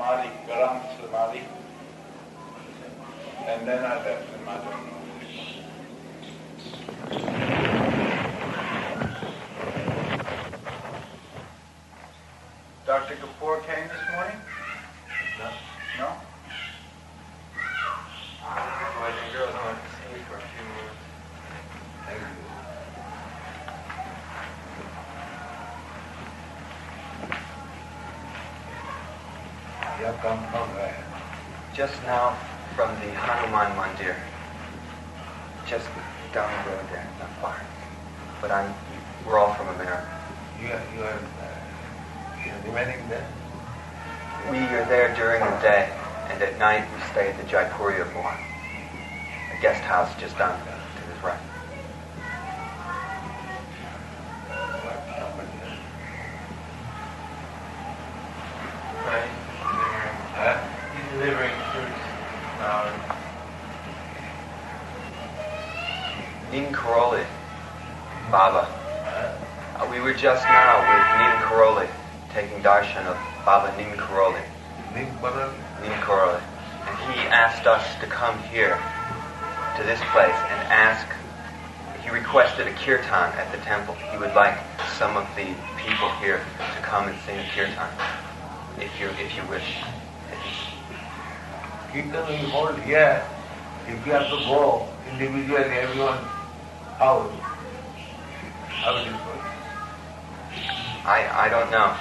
samadhi, garam samadhi, and then I left him. I don't know. Dr. Kapoor came this morning? No. No? Boys and girls wanted to see me for a few minutes. Thank you. You have come from where? Just now from the Hanuman Mandir. Just down the road there, not far. But we're all from America. You are remaining there? We are there during the day, and at night we stay at the Jaipuriya Bhawan, a guest house just down to his right. He's delivering fruits now. Neem Karoli, Baba. We were just now with Neem Karoli, taking darshan of Baba Neem Karoli. Neem Karoli? Neem Karoli. And he asked us to come here, to this place, and he requested a kirtan at the temple. He would like some of the people here to come and sing a kirtan, if you wish. Kirtan will hold here. If you have to go individually, everyone, how will it go? I don't know.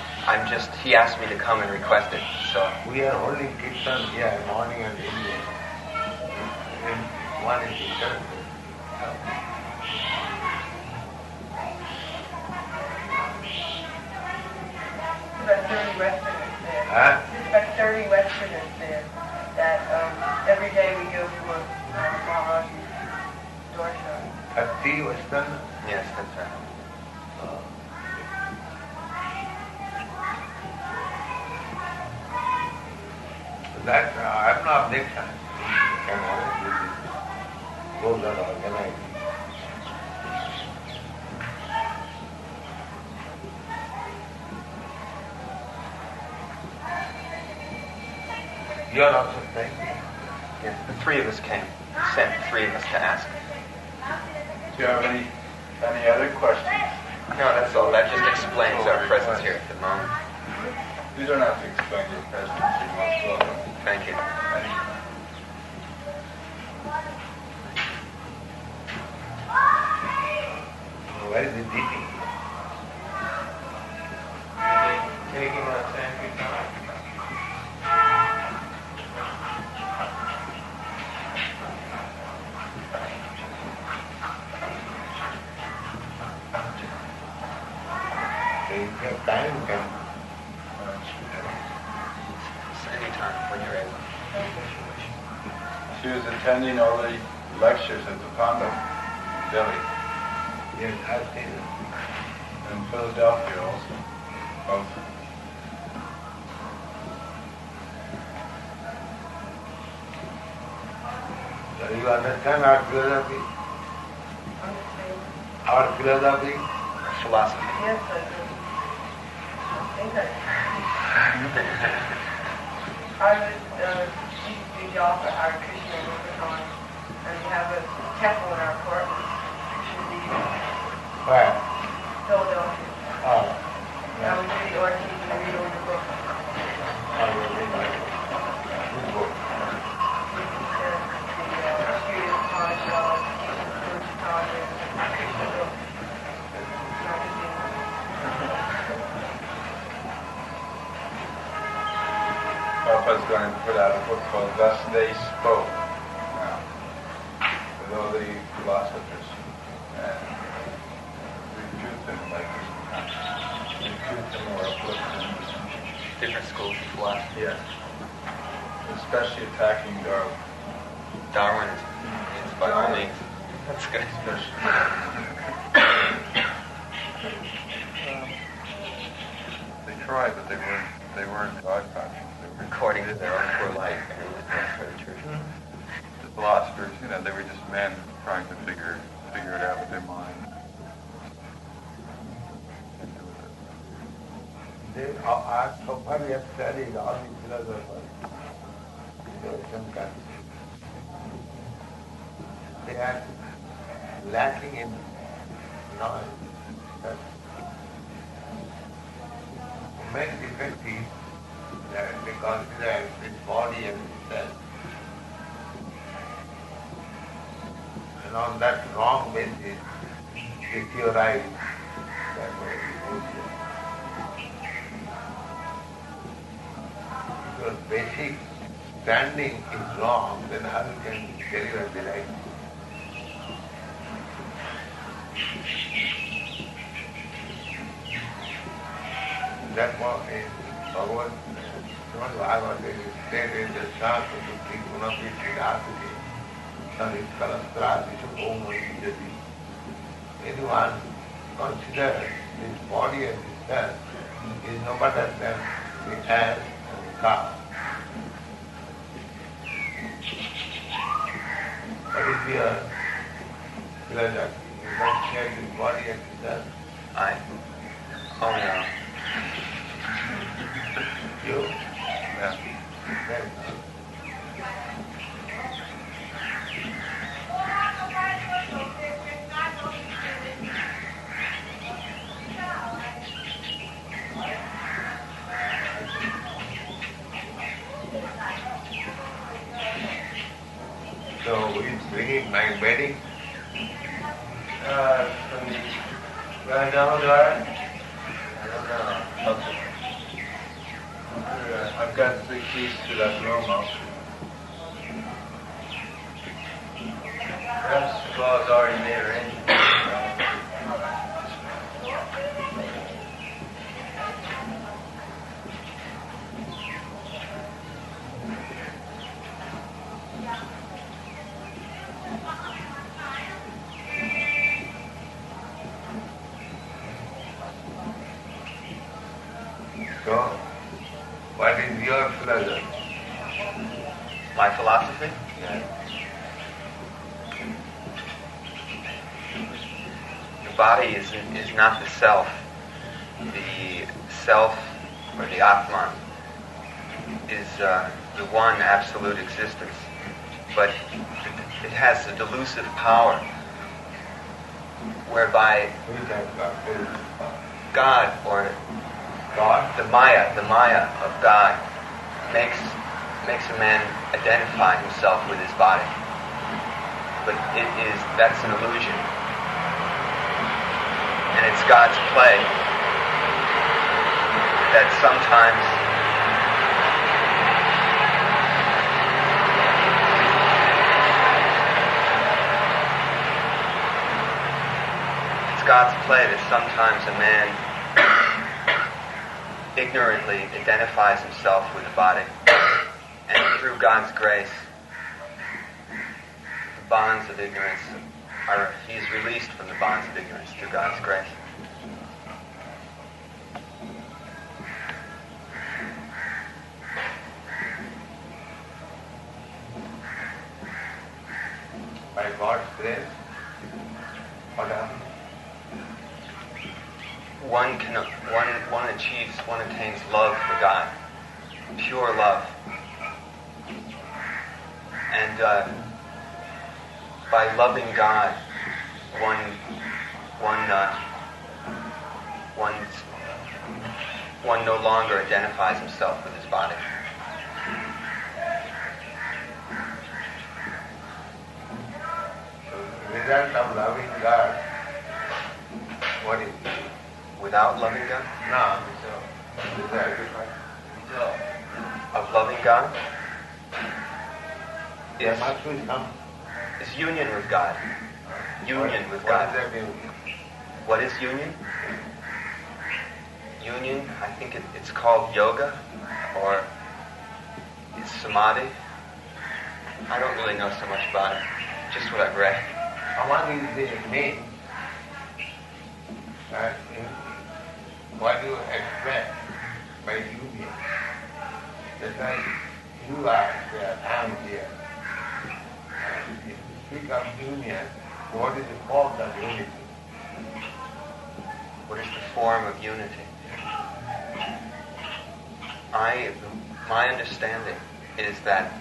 He asked me to come and request it, so. We are holding kirtan here, morning and evening. One is kirtan. About 30 Westerners there. Huh? There's about 30 Westerners there that every day we go to a Maharaji's darshan. 30 Western? Yes, that's right. That I have no objection. Can always those are organized. You are also staying? Yes, the three of us came. Sent three of us to ask. Do you have any other questions? No, that's all. That just explains our presence here at the moment. You don't have to explain your presence. You're most welcome. Thank you. Where is the DT? Taking a Sankirtan. If you have time, you can. Anytime when you're able. She was attending all the lectures at the Panda, Delhi, Yes, I've seen it. and Philadelphia also. Both. So you understand our philosophy? Our philosophy? Philosophy. Yes, I do. I think I was used to do yoga for Hare Krishna all the time, and we have a temple in our apartment. Where? Philadelphia. Oh. I would do the orchid and read all the books. Good book. The Street of Mahashal, Krishna book, magazine. Prabhupada's going to put out a book called Thus They Spoke now, with all the philosophers, and refute them like refute them or uplift them. Different schools of philosophy. Yeah. Especially attacking Darwin. Darwinism. Yes, by all means. That's good. They tried, but they weren't God conscious. According to their own poor life. That's very true. The philosophers, they were just men trying to figure it out with their mind. So far we have studied all the philosophers in the Western countries. They are lacking in knowledge. The main defect is that they consider this body as itself. And on that wrong basis, they theorize that way. If your basic standing is wrong, then how you can deliver the right? That was in Bhagavad Gita stated in the Shastra to think Gunapi Tridhatuti, Sarit Kalastra, Vishu Om. Anyone considers this body as itself is no better than the ass and the cow. What is your philosophy? You consider this body as itself? Oh no. You? Yeah. Very good. So who is bringing my wedding? From the Damodar? I don't know. Okay. I've got 3 keys to that room also. Perhaps Claude's already made arrangements. So, what is your philosophy? My philosophy? Yeah. The body is not the self. The self, or the Atman, is the one absolute existence. But it has a delusive power whereby God, or the Maya of God, makes a man identify himself with his body. But that's an illusion. And it's God's play that sometimes a man ignorantly identifies himself with the body, and through God's grace, the bonds of ignorance he is released from the bonds of ignorance through God's grace. By God's grace, what happens? One attains love for God, pure love. And by loving God, one no longer identifies himself with his body. The result of loving God, what is it? Without loving God? No, Of loving God? there must be some. Is union with God. Union with God. What does that mean? What is union? Union, I think it's called yoga, or it's samadhi. I don't really know so much about it, just what I've read. Samadhi is the name. What you expect by union. That's why you are there, I am here. If you speak of union, what is the form of unity? What is the form of unity? My understanding is that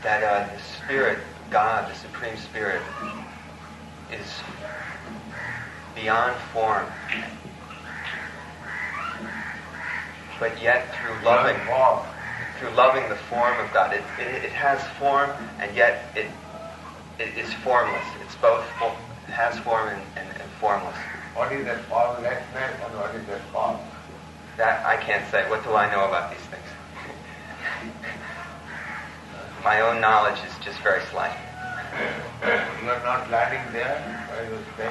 the Spirit, God, the Supreme Spirit, is beyond form, but yet through loving the form of God, it has form, and yet it is formless. It's both has form and formless. What is that formlessness and what is that form? That I can't say. What do I know about these things? My own knowledge is just very slight. You are not learning there?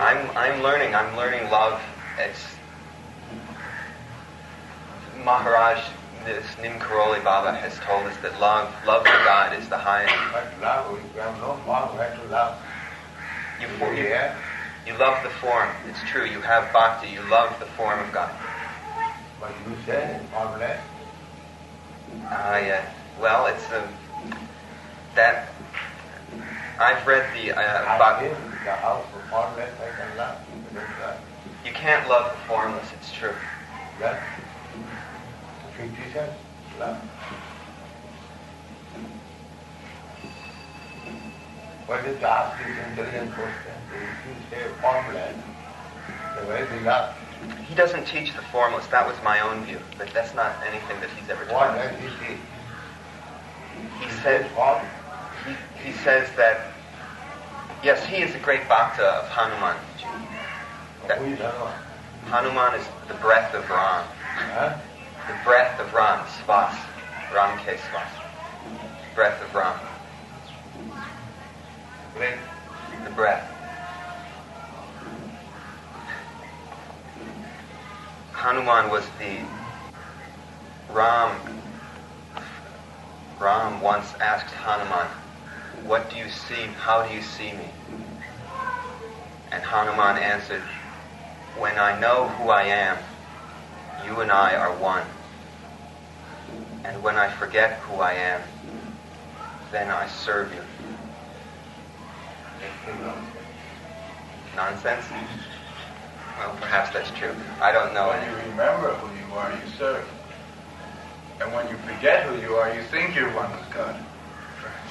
I'm learning. I'm learning love. It's Maharaj, this Nim Karoli Baba has told us that love for God is the highest. But love, you have no form where to love. You love the form. It's true. You have bhakti. You love the form of God. But you say formless. Yeah. Well, it's that I've read the bhakti. The house of formless I can love. You can't love the formless. It's true. Love. Fictitious love. What is the ask this intelligent question? If you say formless, where is the love? He doesn't teach the formless. That was my own view, but that's not anything that he's ever taught. What does he teach? He says that, yes, he is a great bhakta of Hanuman. Who is Hanuman? Hanuman is the breath of Ram. Huh? The breath of Ram, Svas. Ram K. Svas. Breath of Ram. Breath. The breath. Hanuman was the Ram once asked Hanuman, "What do you see? How do you see me?" And Hanuman answered, "When I know who I am, you and I are one. And when I forget who I am, then I serve you." Nonsense? Well, perhaps that's true. I don't know. When you remember who you are, you serve. And when you forget who you are, you think you're one with God.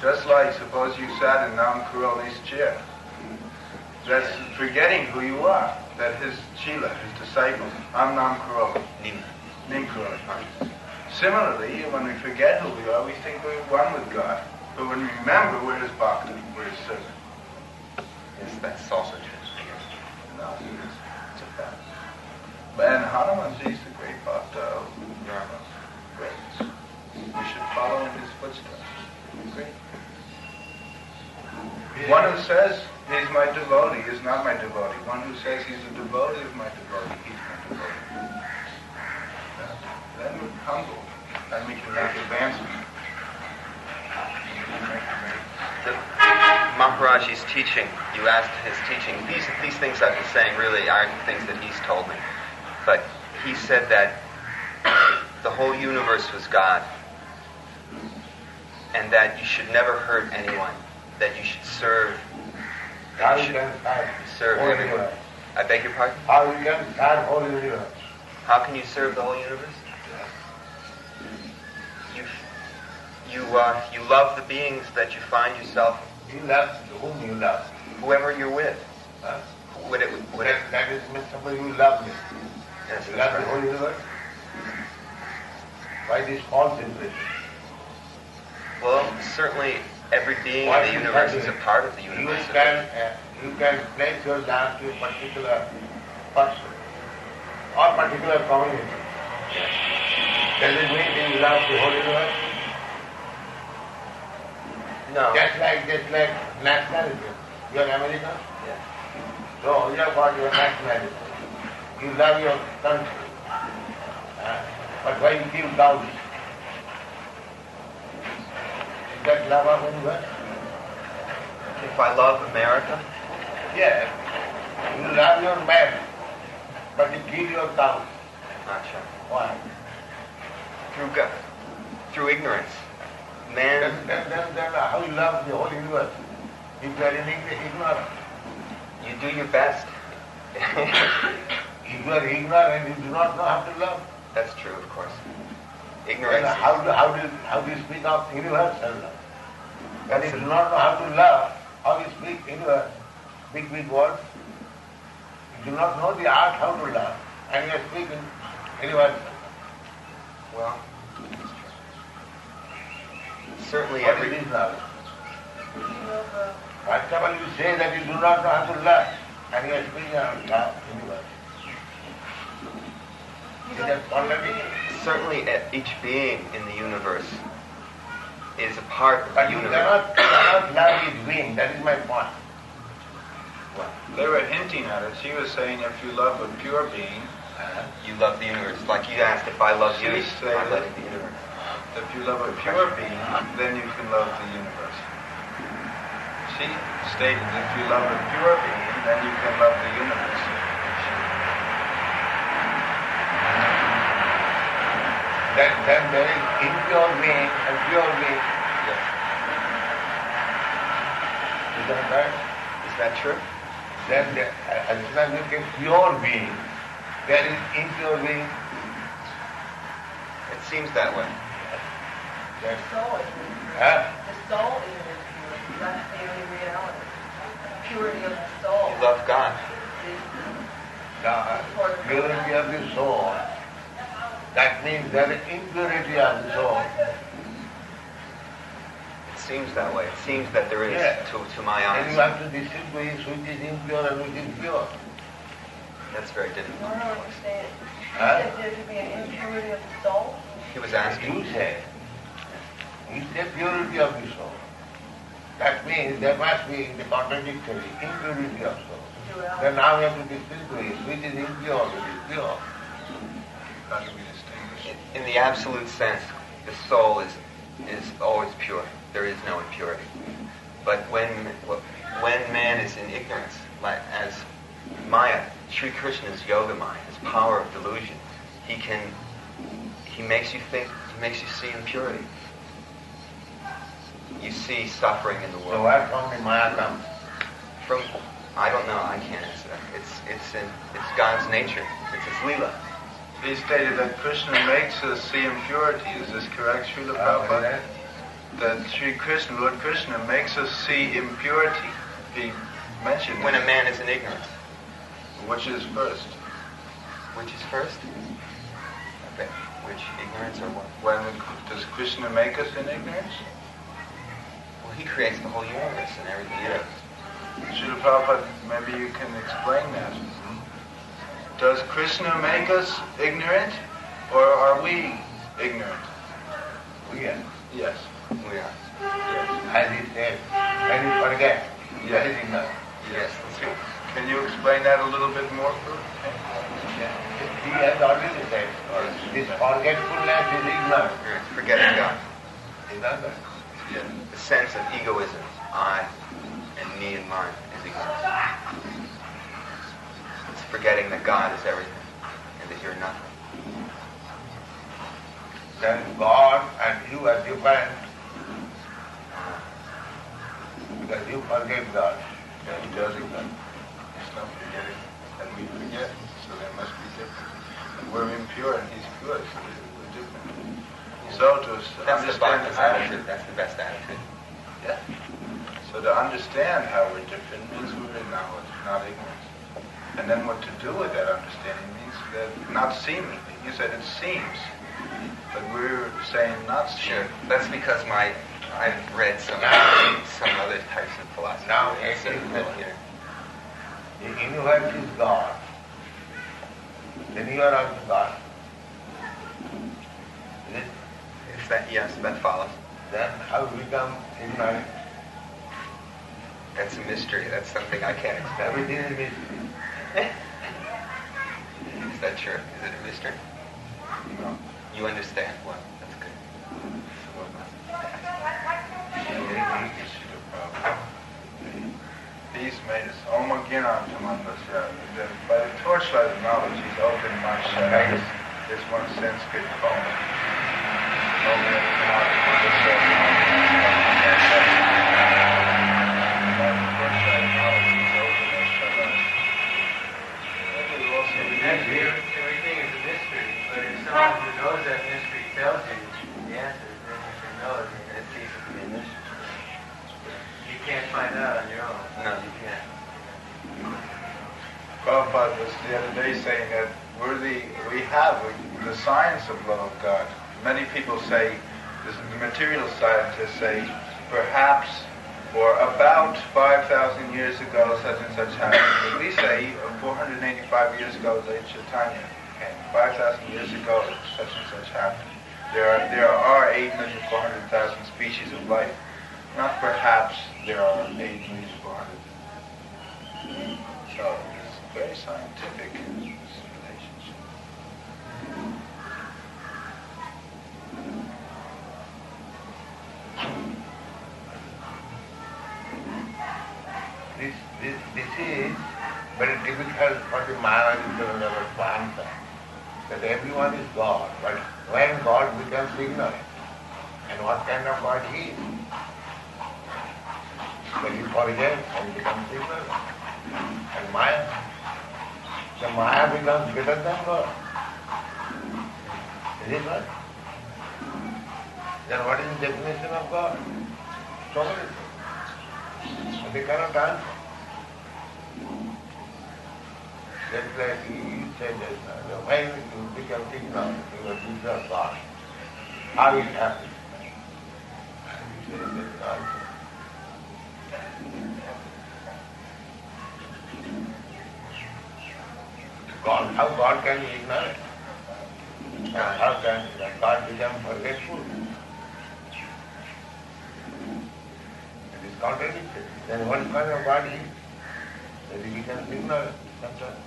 Just like, suppose you sat in Nam Karoli's chair. That's forgetting who you are. That his Srila, his disciple, I'm Nam Karoli. Nim Karoli. Similarly, when we forget who we are, we think we're one with God. But when we remember, we're his bhakta, we're his servant. Yes, that's also true. No, it's a fact. And Hanumanji is the great bhakta of Rama. Great. We should follow in his footsteps. Great. One who says he's my devotee is not my devotee. One who says he's a devotee is my devotee, he's my devotee. Then we're humble, and we can make advancement. Maharaji's teaching, you asked his teaching, these things I've been saying really aren't things that he's told me. But he said that the whole universe was God, and that you should never hurt anyone, that you should serve. How you can serve whole everyone. universe? I beg your pardon? How you can serve whole universe? How can you serve the whole universe? You love the beings that you find yourself. You love whom you love. Whoever you're with. Huh? That is means somebody who loves me. Yes, You love the whole universe? Why this false impression? Well, certainly every being in the universe is a part of the universe. You can place your love to a particular person or particular community. Does it mean that you love the whole universe? No. Just like nationalism. You are American? Yes. So you have got your nationalism. You love your country. But why you feel down? Is that love of universe? If I love America? Yes. You love your man, but you kill your cow. Not sure. Why? Through ignorance. Man. Then how you love the whole universe? If you are ignorant. You do your best. If you are ignorant, you do not know how to love. That's true, of course. Then Ignorance. how do you speak of universal love? When you do not know how to love, how you speak universal? Big words. You do not know the art how to love, and you are speaking universal. Well, certainly What every... is love? First of all, you say that you do not know how to love, and you are speaking of love, universal. Is that contradiction? Certainly each being in the universe is a part of But the you universe. cannot love his being, that is my point. They were hinting at it. She was saying if you love a pure being, You love the universe. Like you asked if I love you, She said I'm it. loving the universe. if you love a pure being, then you can love the universe. She stated if you love a pure being, then you can love the universe. Then there is impure being and pure being. Yes. Is that right? Is that true? Then as soon as you get pure being, there is impure being. It seems that way. The soul is impure. Huh? The soul is impure. That's the only reality. Purity of the soul. You love God. The purity of the soul. That means there is impurity of the soul. It seems that way. It seems that there is, Yeah. to my And you eyes. have to distinguish which is impure and which is pure. That's very I difficult. don't understand. You Huh? said there to be an impurity of the soul? He was asking. You say. You say purity of the soul. That means there must be the contradictory, impurity of soul. Duality. Then now we have to distinguish which is impure, which is pure. How do we distinguish? In the absolute sense, the soul is always pure. There is no impurity. But when man is in ignorance, like as Maya, Sri Krishna's yoga mind, his power of delusion, he makes you think, he makes you see impurity. You see suffering in the So world. where from the Maya comes? From, I don't know, I can't answer that. It's God's nature. It's his Leela. He stated that Krishna makes us see impurity. Is this correct, Srila Prabhupada? That Sri Krishna, Lord Krishna, makes us see impurity. He mentioned When a this. man is in ignorance. Which is first? Which is first? Okay. Which, ignorance or what? When does Krishna make us in ignorance? Well, he creates the whole universe and everything in it. Srila Prabhupada, maybe you can explain that. Does Krishna make us ignorant, or are we ignorant? We are. Yes. We are. Yes. As he said, when you forget, that is enough. Yes, that's true. Can you explain that a little bit more? He has already said, this forgetfulness is ignorance. Forgetting God. Is that right? Yes. The sense of egoism, I and me and mine, is ignorance. It's forgetting that God is everything and that you're nothing. Then God and you are different because you forget God. Yeah, he does it. He's not forgetting, and we forget, so there must be difference. And we're impure, and he's pure, so we're different. So to That's the understand best how, attitude. That's the best attitude. yeah. So to understand how we're different means we're in knowledge, not ignorance. And then what to do with that understanding means that not seemingly. You said it seems, but we're saying not Sure. seemingly. That's because I've read some other types of philosophy. Now, It's it is simple here. the universe is God. Then you are also God. Is it? If that, yes, that follows. Then how you become ignorant? That's a mystery. That's something I can't explain. Everything is mystery. Is that true? Is it a mystery? No. You understand? Well, that's good. He's made us. Om Agyanam Tamandasya. By the torchlight of knowledge, he's opened my shadows. This one Sanskrit poem. Om Agyanam Tamandasya. By the torchlight of knowledge, he's opened my shadows. Maybe we'll also Everything is a mystery, but if someone tells you the answer, then you can know it and it's easy to be initiated. You can't find out on your own. No, you can't. Prabhupada was the other day saying that we have the science of love of God. Many people say, the material scientists say, perhaps or about 5,000 years ago such and such happened. We say 485 years ago, Late Chaitanya came. 5,000 years ago such and such happened. There are 8,400,000 species of life. Not perhaps there are 8,400,000. So it's very scientific, this relationship. This is very difficult for the Maharaja to answer. That everyone is God, but when God becomes ignorant, and what kind of God he is? That he forgets and becomes ignorant. And Maya, the Maya becomes greater than God. Is it right? Then what is the definition of God? So many things. But they cannot answer. Just like he said that when you become ignorant, you are teacher of God. How it happens? And he said that is answer. God, how God can be ignorant? How can God become forgetful? It is contradictory. Then what kind of God is? That he becomes ignorant sometimes.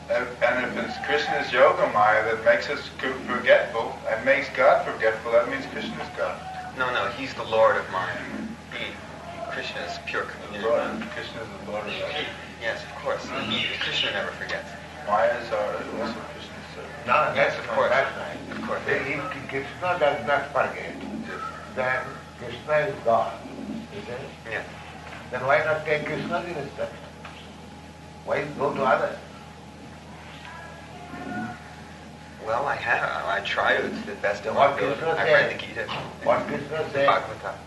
And if it's Krishna's yoga maya that makes us forgetful and makes God forgetful, that means Krishna is God. No, he's the Lord of Maya. Krishna is pure communion. Krishna is the Lord of that. Yes, of course. Krishna never forgets. Mayas are also Krishna's servants. No, Yes, of course. That's right. Of course. If Krishna does not forget, then Krishna is God. Isn't it? Yes. Then why not take Krishna's instruction? Why go to others? Well, I have. I try to the best of my What ability. Krishna I said? read the Gita. What Krishna said? Bhagavatam.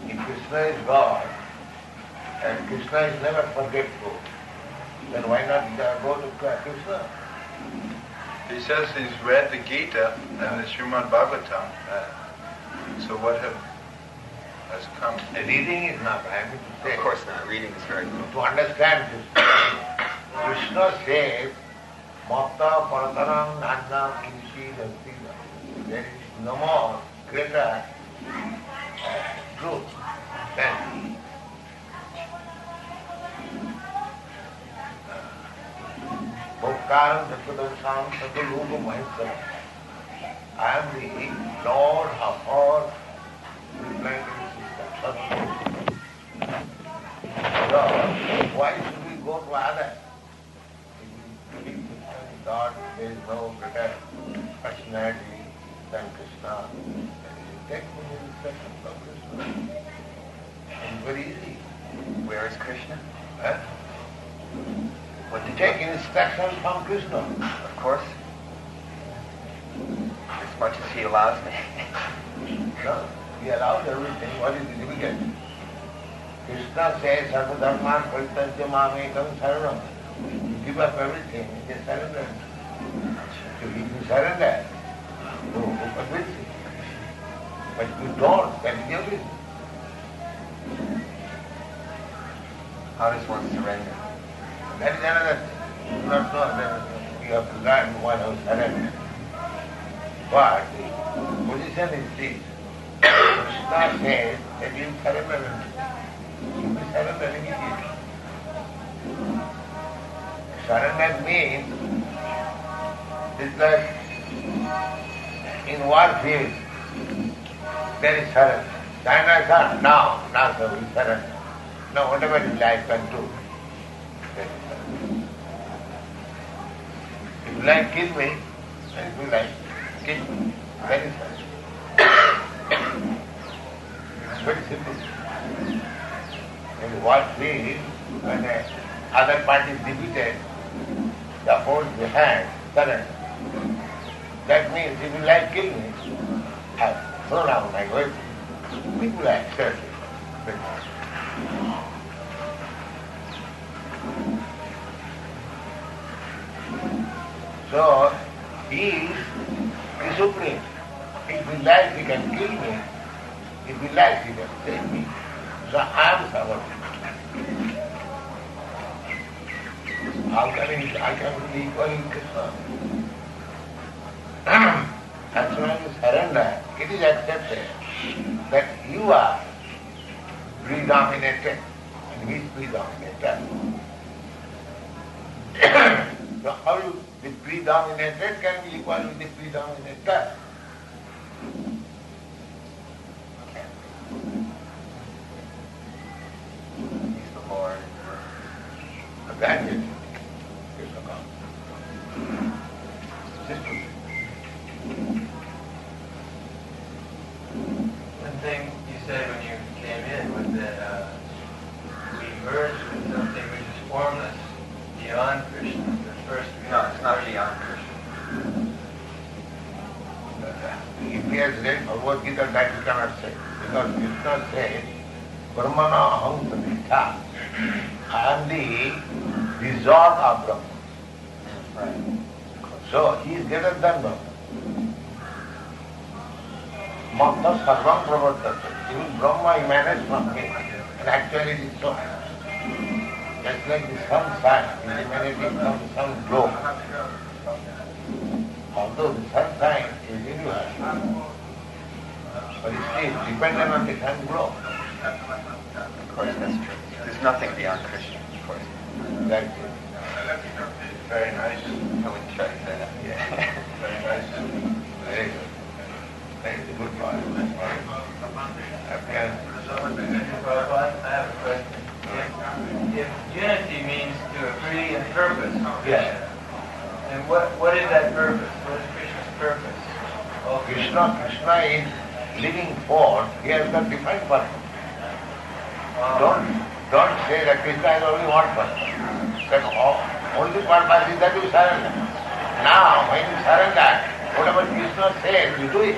If Krishna is God, and Krishna is never forgetful, then why not go to Krishna? He says he's read the Gita and the Srimad Bhagavatam. So what has come? Reading is not, I mean to say. Of course not. Reading is very good. To understand Krishna. Krishna says, Mata Paratanam Nanda Kinshi Dastina. There is no more greater truth than Bhokkaram Dasadasam Sadaluga Mahisara. I am the Lord of all replanting systems. So, why should we go to others? God, there is no greater personality than Krishna. And you take the instruction from Krishna. It's very easy. Where is Krishna? Huh? What did Take instruction from Krishna. Of course. As much as he allows me. No, he allows everything. What is difficult? Krishna says, Sarva Dharman Parityajya Mamekam Sarvam. You give up everything, you just surrender. So if you surrender, who permits it? But if you don't, then it's your business. How does one surrender? That is another thing. You do not know that you have to learn one who surrenders. But the position is this. Krishna says that you surrender everything. You will surrender immediately. Surrender means it's like in warfare there is surrender. Surrender, sir, now sir, we surrender. Now whatever you like can do. That is surrender. If you like, kill me, and if you like, kill me. That is surrender. It's very simple. In warfare, when the other party is defeated, the force behind surrender. That means if you like kill me, I throw down my weapon. People accept it. So, he is the supreme. If he likes, he can kill me. If he likes, he can save me. So I am sovereign. I can be equal in Krishna. As soon as you surrender, it is accepted that you are predominated and he is predominated. So how the predominated can be equal with the predominator? He's the Lord. That's it. One thing you said when you came in was that we merged with something which is formless, beyond Krishna. The first No, it's not beyond Krishna. If he has read Bhagavad Gita, that he cannot say. Because Krishna says, Brahmana aham pratitha. I am the resort of Brahma. Right. So he is greater than Brahma. Mata sarvam pravartate. Even Brahma emanates from him. And actually it is so. Just like the sun shine, is emanating from the sun glow. Although the sun shine is universal, but it is dependent on the sun glow. Of course, that's true. There's nothing beyond Krishna, of course. That's it. Very nice. I wouldn't try to say that. Yeah. Very nice. Very good. Thank you. Good point. Okay. Prabhupada, I have a question. If unity means to agree in purpose, Yes. then what is that purpose? What is Krishna's purpose? Krishna is living forth. He has got different purpose. Don't say that Krishna has only one purpose. That only purpose is that you surrender. Now, when you surrender, whatever Krishna says, you do it.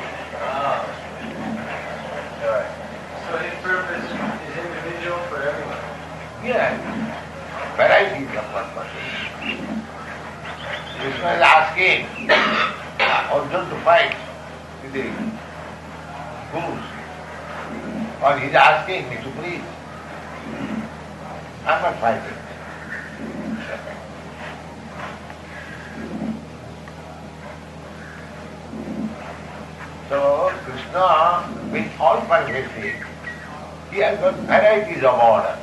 So his purpose is individual for everyone. Yes. Variety of purposes. Krishna is asking Arjuna to fight with the gurus. Or he is asking me to preach. I am not fighting. So Krishna, with all pervasive, he has got varieties of order.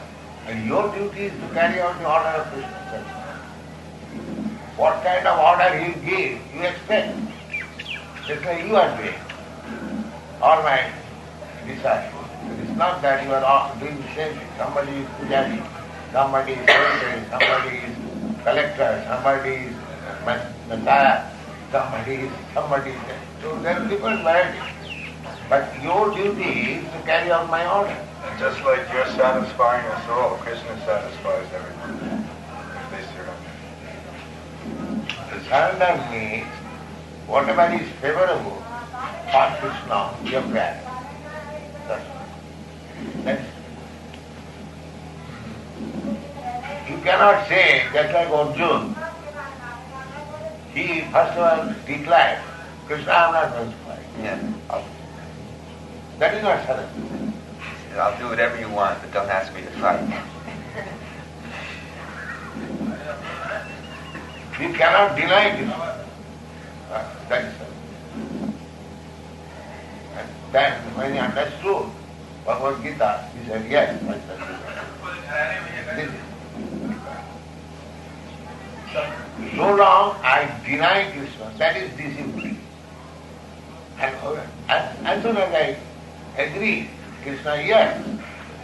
And your duty is to carry out the order of Krishna. What kind of order he will give, you expect. That's why you are doing. All my disciples. It is not that you are all doing the same thing. Somebody is pujari, somebody is secretary, somebody is collector, somebody is messiah, somebody is. So there are different varieties. But your duty is to carry out my order. And just like you're satisfying us all, Krishna satisfies everyone. If they surrender. The surrender means whatever is favorable for Krishna, you have got. You cannot say, just like Arjuna, he first of all declared, Krishna, I am not going to fight. Yeah. That is not surrender. I'll do whatever you want, but don't ask me to fight. You cannot deny Krishna. That is surrender. And then when he understood Bhagavad Gita, he said, yes, I surrender. This is. So long I deny Krishna, that is discipline. And as soon as I agree, Krishna, yes,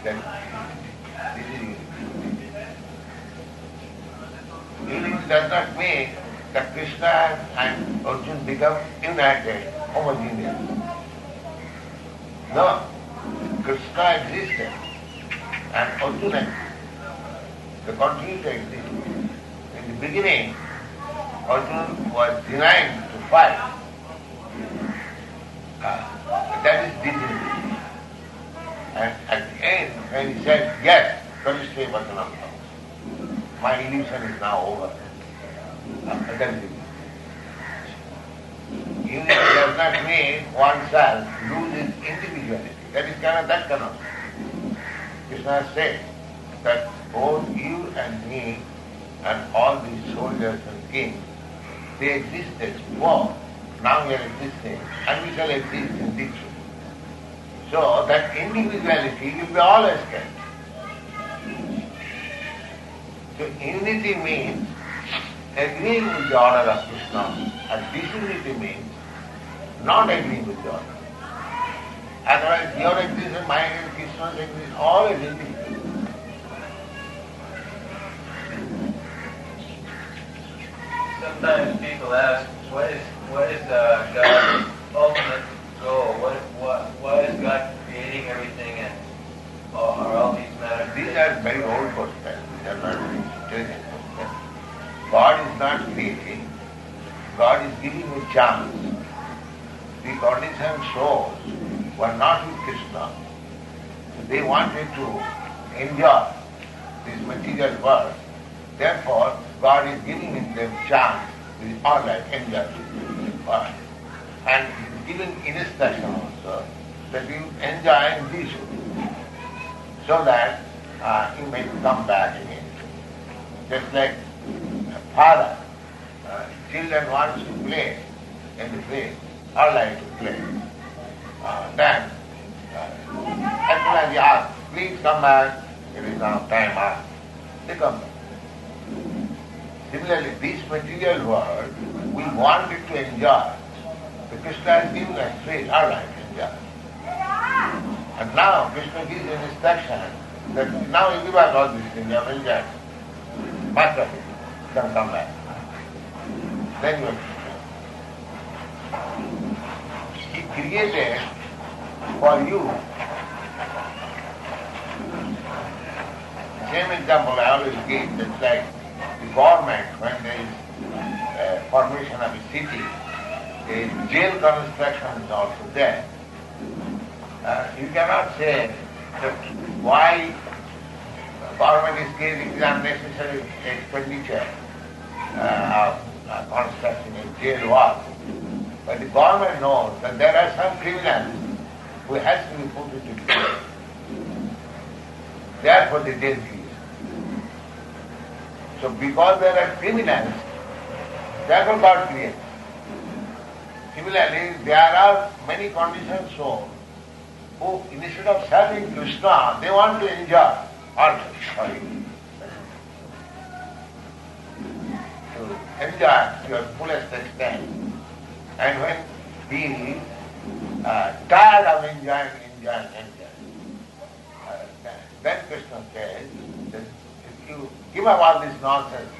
then this is unity. Unity does not mean that Krishna and Arjuna become united, homogeneous. No, Krishna existed and Arjuna existed. They continue to exist. In the beginning, Arjuna was denied to fight. That is disinterested. And at the end, when he said, yes, Kalishte Vatanam, my illusion is now over. That is it. Unity does not mean oneself loses individuality. That cannot be. Krishna said that both you and me and all these soldiers and kings, they existed before. Now we are existing and we shall exist in this way. So that individuality will be always kept. So unity means agreeing with the order of Krishna, and disunity means not agreeing with the order. Otherwise your existence, mine and Krishna's existence, always individual. Sometimes people ask, what is God's ultimate goal? Why is God creating everything, and are all these matters? These are very old questions. These are not very intelligent questions. God is not creating. God is giving a chance. The conditioned souls were not with Krishna. They wanted to enjoy this material world. Therefore, God is giving them chance. All right, enjoy this world. And giving instruction also that you enjoy in this way, so that you may come back again. Just like a father, children want to play in the play, all like to play. Then, as soon as you ask, please come back, it is now time up, they come back. Similarly, this material world, we want it to enjoy. The Krishna is giving us free, all right, enjoy. And now Krishna gives an instruction that now you give us all these things, you have enjoyed. Much of it, then come back. Then you will. He created for you. The same example I always give, that's like the government, when there is formation of a city, a jail construction is also there. You cannot say that why government is creating the unnecessary expenditure of constructing a jail wall. But the government knows that there are some criminals who has to be put into jail. Therefore the jail is. So because there are criminals, therefore God creates. Similarly, there are many conditioned souls who, instead of serving Krishna, they want to enjoy also. To enjoy to your fullest extent. And when he is tired of enjoying, then Krishna says, that if you give up all this nonsense,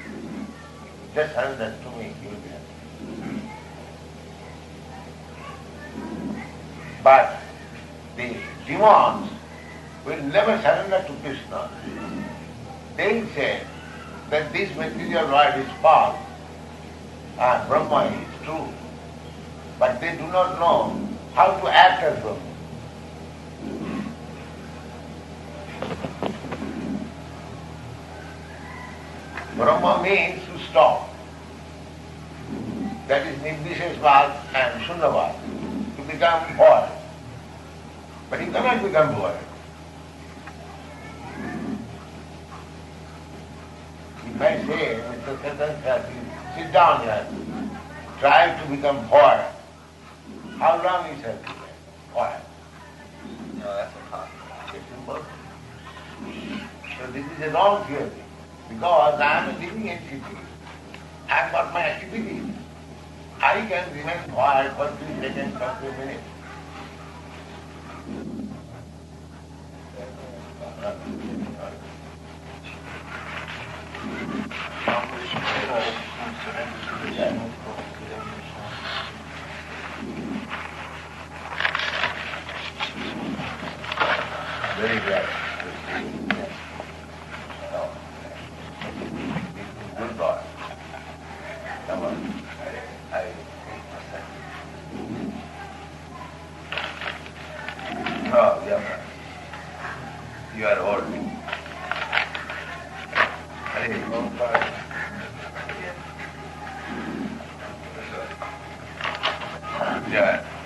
just surrender to me, you will be happy. But the demons will never surrender to Krishna. They will say that this material world is false and Brahma is true. But they do not know how to act as Brahma. Brahma means to stop. That is Nirbisheshvad and Shunyavad, to become void. But you cannot become void. If I say, Mr. Satan, sit down here, try to become void, how long you shall be void? No, that's impossible. It's impossible. So this is a wrong theory. Because I am a living entity. I have got my activities. I can remain void for 3 seconds or 3 minutes. Very glad to see you. Good boy. Come on. I you are old. Yeah.